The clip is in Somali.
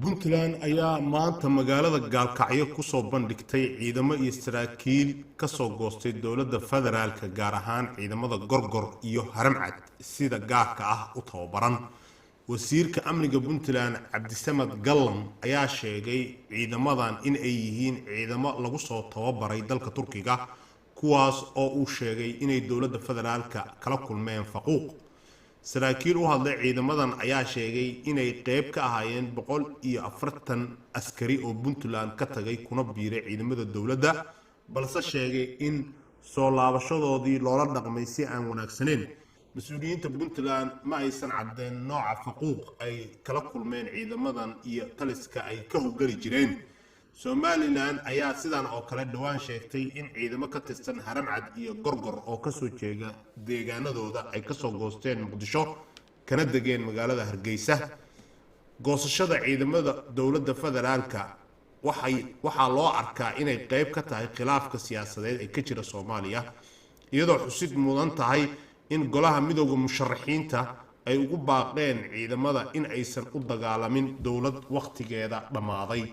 puntland ayaa maanta magaalada gaalkacyo ku soo bandhigtay ciidamo iyo saraakiil ka soo goostay dowladda federaalka gaar ahaan ciidamada gorgor iyo haramcad sida gaarka ah u tababaran. wasiirka amniga puntland cabdisamad gallan ayaa sheegay ciidamadan in ay yihiin ciidamo lagu soo tababaray dalka turkiga kuwaas oo uu sheegay inay dowladda federaalka kala kulmeen faquuq. saraakiil u hadlay ciidamadan ayaa sheegay inay qayb ka ahaayeen 140 askari oo puntland ka tagay kuna biiray ciidamada dowladda balse sheegay in soo laabashadoodii loola dhaqmay si aan wanaagsaneyn. mas-uuliyiinta puntland ma aysan caddeyn nooca faquuq ay kala kulmeen ciidamadan iyo taliska ay ka howlgali jireen. somalilan ayaa sidan oo kale dhawaan sheegtay in ciidamo ka tirsan haramcad iyo gorgor oo kasoo jeega deegaanadooda ay kasoo goosteen muqdisho kana degeen magaalada hargeysa. goosashada ciidamada dowladda federaalka waxaa loo arkaa inay qayb ka tahay khilaafka siyaasadeed ee ka jira soomaaliya, iyadoo xusid mudan tahay in golaha midowda musharaxiinta ay ugu baaqeen ciidamada in aysan u dagaalamin dowlad waqtigeeda dhammaaday.